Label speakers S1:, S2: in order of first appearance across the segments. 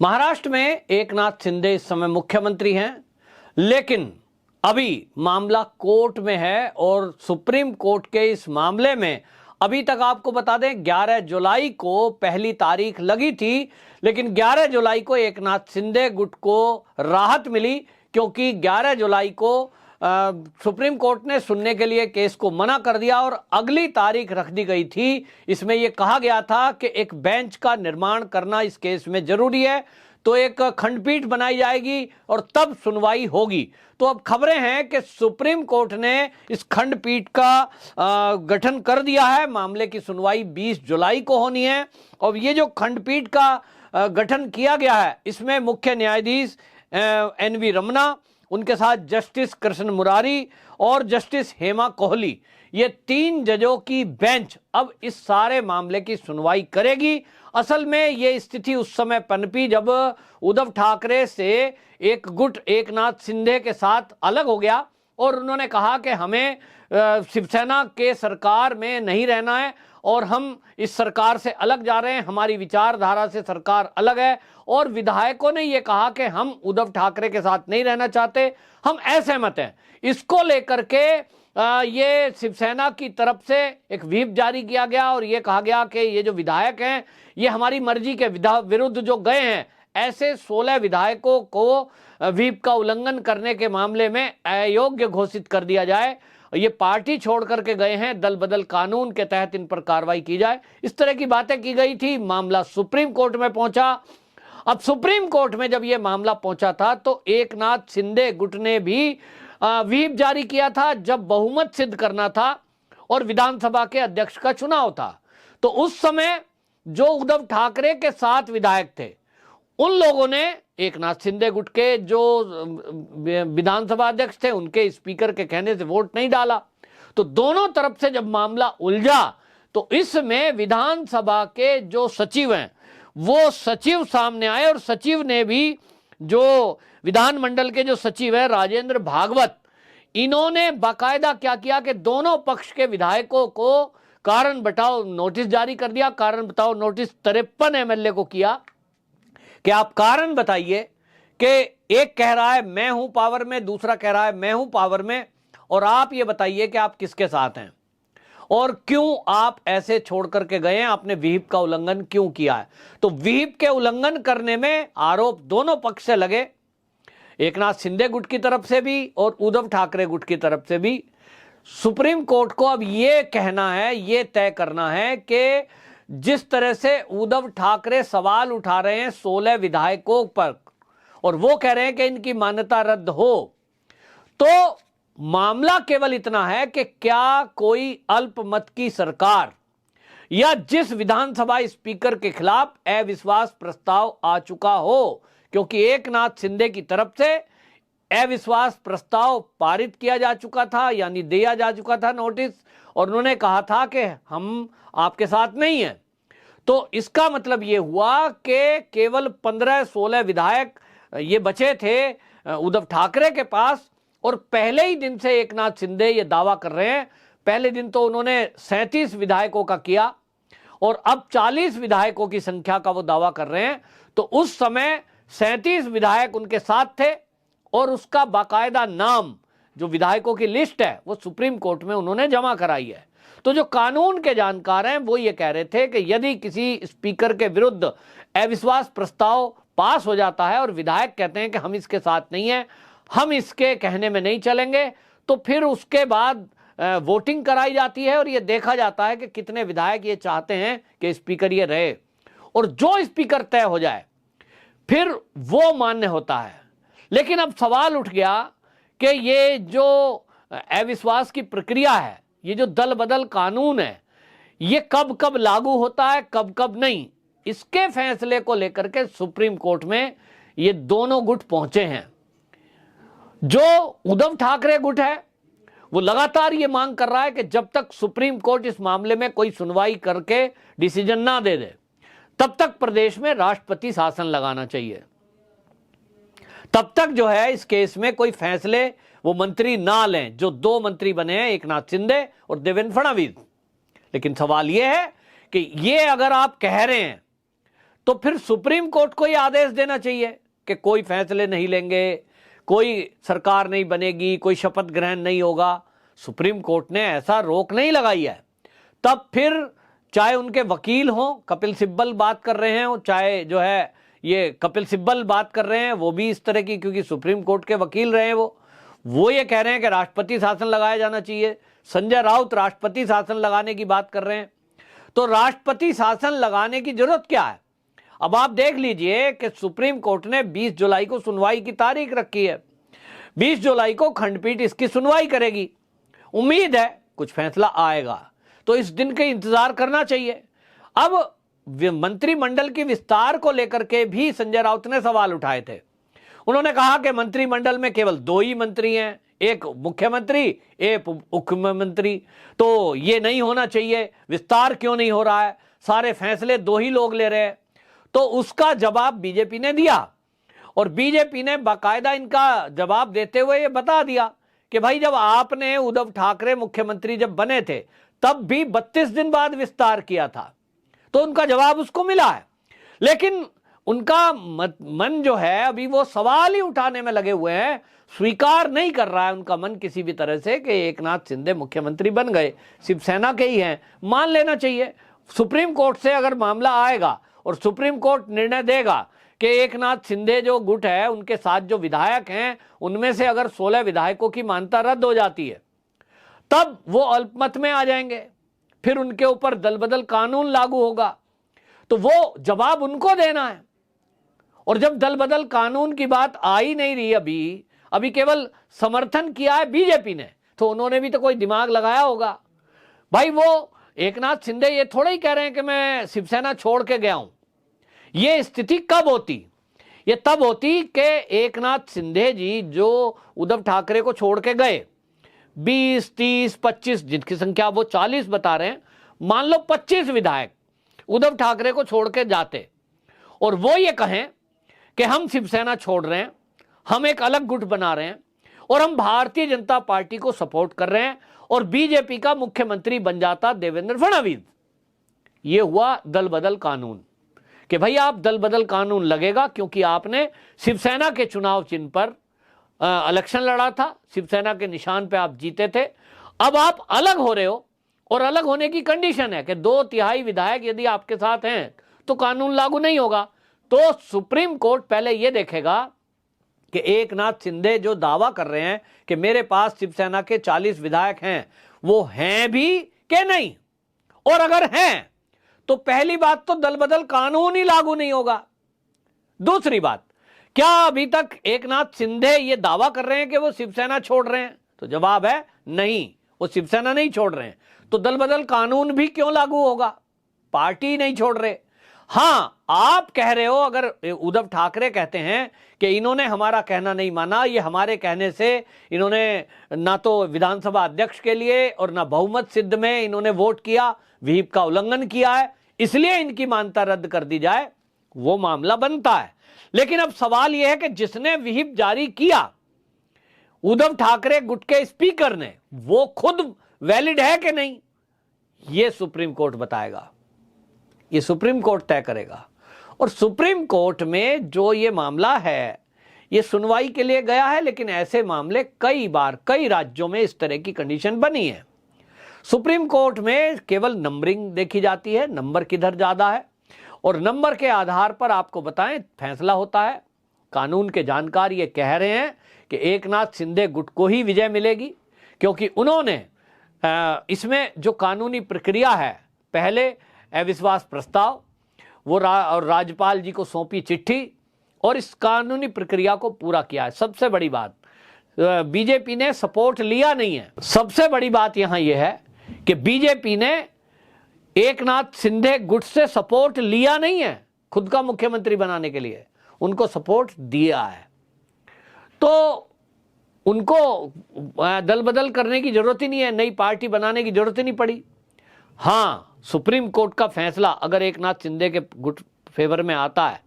S1: महाराष्ट्र में एकनाथ शिंदे इस समय मुख्यमंत्री हैं, लेकिन अभी मामला कोर्ट में है और सुप्रीम कोर्ट के इस मामले में अभी तक आपको बता दें 11 जुलाई को पहली तारीख लगी थी, लेकिन 11 जुलाई को एकनाथ शिंदे गुट को राहत मिली क्योंकि 11 जुलाई को सुप्रीम कोर्ट ने सुनने के लिए केस को मना कर दिया और अगली तारीख रख दी गई थी। इसमें यह कहा गया था कि एक बेंच का निर्माण करना इस केस में जरूरी है, तो एक खंडपीठ बनाई जाएगी और तब सुनवाई होगी। तो अब खबरें हैं कि सुप्रीम कोर्ट ने इस खंडपीठ का गठन कर दिया है। मामले की सुनवाई 20 जुलाई को होनी है और ये जो खंडपीठ का गठन किया गया है इसमें मुख्य न्यायाधीश NV रमना, उनके साथ जस्टिस कृष्ण मुरारी और जस्टिस हेमा कोहली, ये 3 जजों की बेंच अब इस सारे मामले की सुनवाई करेगी। असल में ये स्थिति उस समय पनपी जब उद्धव ठाकरे से एक गुट एकनाथ शिंदे के साथ अलग हो गया और उन्होंने कहा कि हमें शिवसेना के सरकार में नहीं रहना है और हम इस सरकार से अलग जा रहे हैं, हमारी विचारधारा से सरकार अलग है। और विधायकों ने यह कहा कि हम उद्धव ठाकरे के साथ नहीं रहना चाहते, हम असहमत हैं। इसको लेकर के ये शिवसेना की तरफ से एक व्हिप जारी किया गया और ये कहा गया कि ये जो विधायक हैं ये हमारी मर्जी के विरुद्ध जो गए हैं, ऐसे 16 विधायकों को व्हिप का उल्लंघन करने के मामले में अयोग्य घोषित कर दिया जाए। ये पार्टी छोड़ करके गए हैं, दल बदल कानून के तहत इन पर कार्रवाई की जाए, इस तरह की बातें की गई थी। मामला सुप्रीम कोर्ट में पहुंचा। अब सुप्रीम कोर्ट में जब यह मामला पहुंचा था तो एकनाथ शिंदे गुट ने भी व्हिप जारी किया था जब बहुमत सिद्ध करना था और विधानसभा के अध्यक्ष का चुनाव था। तो उस समय जो उद्धव ठाकरे के 7 विधायक थे उन लोगों ने एकनाथ शिंदे गुट के जो विधानसभा अध्यक्ष थे उनके स्पीकर के कहने से वोट नहीं डाला। तो दोनों तरफ से जब मामला उलझा तो इसमें विधानसभा के जो सचिव हैं वो सचिव सामने आए और सचिव ने भी, जो विधानमंडल के जो सचिव है राजेंद्र भागवत, इन्होंने बाकायदा क्या किया कि दोनों पक्ष के विधायकों को कारण बताओ नोटिस जारी कर दिया। कारण बताओ नोटिस 53 MLA को किया कि आप कारण बताइए कि एक कह रहा है मैं हूं पावर में, दूसरा कह रहा है मैं हूं पावर में, और आप ये बताइए कि आप किसके साथ हैं और क्यों आप ऐसे छोड़ करके गए हैं, आपने व्हिप का उल्लंघन क्यों किया है। तो व्हिप के उल्लंघन करने में आरोप दोनों पक्ष से लगे, एकनाथ शिंदे गुट की तरफ से भी और उद्धव ठाकरे गुट की तरफ से भी। सुप्रीम कोर्ट को अब यह कहना है, यह तय करना है कि जिस तरह से उद्धव ठाकरे सवाल उठा रहे हैं 16 विधायकों पर और वो कह रहे हैं कि इनकी मान्यता रद्द हो, तो मामला केवल इतना है कि क्या कोई अल्पमत की सरकार या जिस विधानसभा स्पीकर के खिलाफ अविश्वास प्रस्ताव आ चुका हो, क्योंकि एकनाथ शिंदे की तरफ से अविश्वास प्रस्ताव पारित किया जा चुका था, यानी दिया जा चुका था नोटिस, और उन्होंने कहा था कि हम आपके साथ नहीं हैं। तो इसका मतलब यह हुआ कि केवल 15-16 विधायक ये बचे थे उद्धव ठाकरे के पास और पहले ही दिन से एकनाथ शिंदे ये दावा कर रहे हैं। पहले दिन तो उन्होंने 37 विधायकों का किया और अब 40 विधायकों की संख्या का वो दावा कर रहे हैं। तो उस समय 37 विधायक उनके साथ थे और उसका बाकायदा नाम, जो विधायकों की लिस्ट है, वो सुप्रीम कोर्ट में उन्होंने जमा कराई है। तो जो कानून के जानकार हैं वो ये कह रहे थे कि यदि किसी स्पीकर के विरुद्ध अविश्वास प्रस्ताव पास हो जाता है और विधायक कहते हैं कि हम इसके साथ नहीं हैं, हम इसके कहने में नहीं चलेंगे, तो फिर उसके बाद वोटिंग कराई जाती है और ये देखा जाता है कि कितने विधायक ये चाहते हैं कि स्पीकर ये रहे, और जो स्पीकर तय हो जाए फिर वो मान्य होता है। लेकिन अब सवाल उठ गया कि ये जो अविश्वास की प्रक्रिया है, ये जो दल बदल कानून है, ये कब कब लागू होता है, कब कब नहीं, इसके फैसले को लेकर के सुप्रीम कोर्ट में ये दोनों गुट पहुंचे हैं। जो उद्धव ठाकरे गुट है वो लगातार ये मांग कर रहा है कि जब तक सुप्रीम कोर्ट इस मामले में कोई सुनवाई करके डिसीजन ना दे दे तब तक प्रदेश में राष्ट्रपति शासन लगाना चाहिए, तब तक जो है इस केस में कोई फैसले वो मंत्री ना लें, जो 2 मंत्री बने हैं, एकनाथ शिंदे और देवेंद्र फडणवीस। लेकिन सवाल ये है कि ये अगर आप कह रहे हैं तो फिर सुप्रीम कोर्ट को यह आदेश देना चाहिए कि कोई फैसले नहीं लेंगे, कोई सरकार नहीं बनेगी, कोई शपथ ग्रहण नहीं होगा। सुप्रीम कोर्ट ने ऐसा रोक नहीं लगाई है। तब फिर चाहे उनके वकील हों, कपिल सिब्बल बात कर रहे हैं, चाहे जो है ये कपिल सिब्बल बात कर रहे हैं, वो भी इस तरह की, क्योंकि सुप्रीम कोर्ट के वकील रहे हैं वो ये कह रहे हैं कि राष्ट्रपति शासन लगाया जाना चाहिए। संजय राउत राष्ट्रपति शासन लगाने की बात कर रहे हैं। तो राष्ट्रपति शासन लगाने की जरूरत क्या है? अब आप देख लीजिए कि सुप्रीम कोर्ट ने 20 जुलाई को सुनवाई की तारीख रखी है। 20 जुलाई को खंडपीठ इसकी सुनवाई करेगी। उम्मीद है कुछ फैसला आएगा, तो इस दिन के इंतजार करना चाहिए। अब मंत्रिमंडल के विस्तार को लेकर के भी संजय राउत ने सवाल उठाए थे। उन्होंने कहा कि मंत्रिमंडल में केवल 2 ही मंत्री हैं, एक मुख्यमंत्री, एक उपमुख्यमंत्री, तो ये नहीं होना चाहिए। विस्तार क्यों नहीं हो रहा है? सारे फैसले 2 ही लोग ले रहे हैं। तो उसका जवाब बीजेपी ने दिया, और बीजेपी ने बाकायदा इनका जवाब देते हुए ये बता दिया कि भाई जब आपने उद्धव ठाकरे मुख्यमंत्री जब बने थे तब भी 32 दिन बाद विस्तार किया था, तो उनका जवाब उसको मिला है। लेकिन उनका मन जो है अभी वो सवाल ही उठाने में लगे हुए हैं, स्वीकार नहीं कर रहा है उनका मन किसी भी तरह से कि एकनाथ शिंदे मुख्यमंत्री बन गए, शिवसेना के ही हैं। मान लेना चाहिए। सुप्रीम कोर्ट से अगर मामला आएगा और सुप्रीम कोर्ट निर्णय देगा कि एकनाथ शिंदे जो गुट है उनके साथ जो विधायक हैं उनमें से अगर 16 विधायकों की मान्यता रद्द हो जाती है, तब वो अल्पमत में आ जाएंगे, फिर उनके ऊपर दल बदल कानून लागू होगा। तो वो जवाब उनको देना है। और जब दल बदल कानून की बात आ ही नहीं रही, अभी केवल समर्थन किया है बीजेपी ने, तो उन्होंने भी तो कोई दिमाग लगाया होगा। भाई वो एकनाथ शिंदे ये थोड़ा ही कह रहे हैं कि मैं शिवसेना छोड़ के गया हूं। ये स्थिति कब होती? ये तब होती कि एकनाथ शिंदे जी जो उद्धव ठाकरे को छोड़ के गए, 20, 30, 25, जिनकी संख्या वो 40 बता रहे हैं, मान लो 25 विधायक उद्धव ठाकरे को छोड़ के जाते और वो ये कहें कि हम शिवसेना छोड़ रहे हैं, हम एक अलग गुट बना रहे हैं और हम भारतीय जनता पार्टी को सपोर्ट कर रहे हैं, और बीजेपी का मुख्यमंत्री बन जाता देवेंद्र फडणवीस। ये हुआ दल बदल कानून कि भाई आप दल बदल कानून लगेगा क्योंकि आपने शिवसेना के चुनाव चिन्ह पर इलेक्शन लड़ा था, शिवसेना के निशान पे आप जीते थे। अब आप अलग हो रहे हो और अलग होने की कंडीशन है कि 2/3 विधायक यदि आपके साथ हैं तो कानून लागू नहीं होगा। तो सुप्रीम कोर्ट पहले यह देखेगा कि एकनाथ शिंदे जो दावा कर रहे हैं कि मेरे पास शिवसेना के 40 विधायक हैं, वो हैं भी कि नहीं, और अगर हैं तो पहली बात तो दल बदल कानून ही लागू नहीं होगा। दूसरी बात, क्या अभी तक एकनाथ शिंदे ये दावा कर रहे हैं कि वो शिवसेना छोड़ रहे हैं? तो जवाब है नहीं, वो शिवसेना नहीं छोड़ रहे हैं। तो दल बदल कानून भी क्यों लागू होगा? पार्टी नहीं छोड़ रहे। हां, आप कह रहे हो, अगर उद्धव ठाकरे कहते हैं कि इन्होंने हमारा कहना नहीं माना, ये हमारे कहने से इन्होंने ना तो विधानसभा अध्यक्ष के लिए और ना बहुमत सिद्ध में इन्होंने वोट किया, व्हीप का उल्लंघन किया है, इसलिए इनकी मान्यता रद्द कर दी जाए, वो मामला बनता है। लेकिन अब सवाल यह है कि जिसने व्हीप जारी किया उद्धव ठाकरे गुट के स्पीकर ने, वो खुद वैलिड है कि नहीं, यह सुप्रीम कोर्ट बताएगा, ये सुप्रीम कोर्ट तय करेगा। और सुप्रीम कोर्ट में जो ये मामला है ये सुनवाई के लिए गया है, लेकिन ऐसे मामले कई बार कई राज्यों में इस तरह की कंडीशन बनी है। सुप्रीम कोर्ट में केवल नंबरिंग देखी जाती है, नंबर किधर ज्यादा है, और नंबर के आधार पर आपको बताएं फैसला होता है। कानून के जानकार ये कह रहे हैं कि एकनाथ शिंदे गुट को ही विजय मिलेगी, क्योंकि उन्होंने इसमें जो कानूनी प्रक्रिया है, पहले अविश्वास प्रस्ताव वो और राज्यपाल जी को सौंपी चिट्ठी, और इस कानूनी प्रक्रिया को पूरा किया है। सबसे बड़ी बात, बीजेपी ने सपोर्ट लिया नहीं है। सबसे बड़ी बात यहां यह है कि बीजेपी ने एकनाथ शिंदे गुट से सपोर्ट लिया नहीं है खुद का मुख्यमंत्री बनाने के लिए, उनको सपोर्ट दिया है। तो उनको दल बदल करने की जरूरत ही नहीं है, नई पार्टी बनाने की जरूरत ही नहीं पड़ी। हां, सुप्रीम कोर्ट का फैसला अगर एकनाथ शिंदे के गुट फेवर में आता है,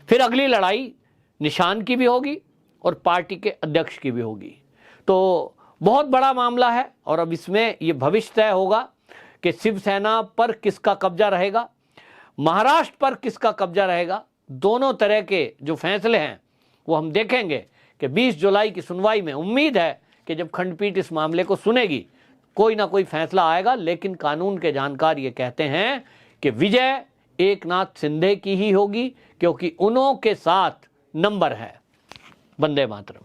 S1: फिर अगली लड़ाई निशान की भी होगी और पार्टी के अध्यक्ष की भी होगी। तो बहुत बड़ा मामला है, और अब इसमें यह भविष्य तय होगा कि शिवसेना पर किसका कब्जा रहेगा। महाराष्ट्र पर किसका कब्जा रहेगा, दोनों तरह के जो फैसले हैं वो हम देखेंगे कि 20 जुलाई की सुनवाई में उम्मीद है कि जब खंडपीठ इस मामले को सुनेगी कोई ना कोई फैसला आएगा। लेकिन कानून के जानकार ये कहते हैं कि विजय एकनाथ शिंदे की ही होगी, क्योंकि उन्हों के साथ नंबर है। वंदे मातरम।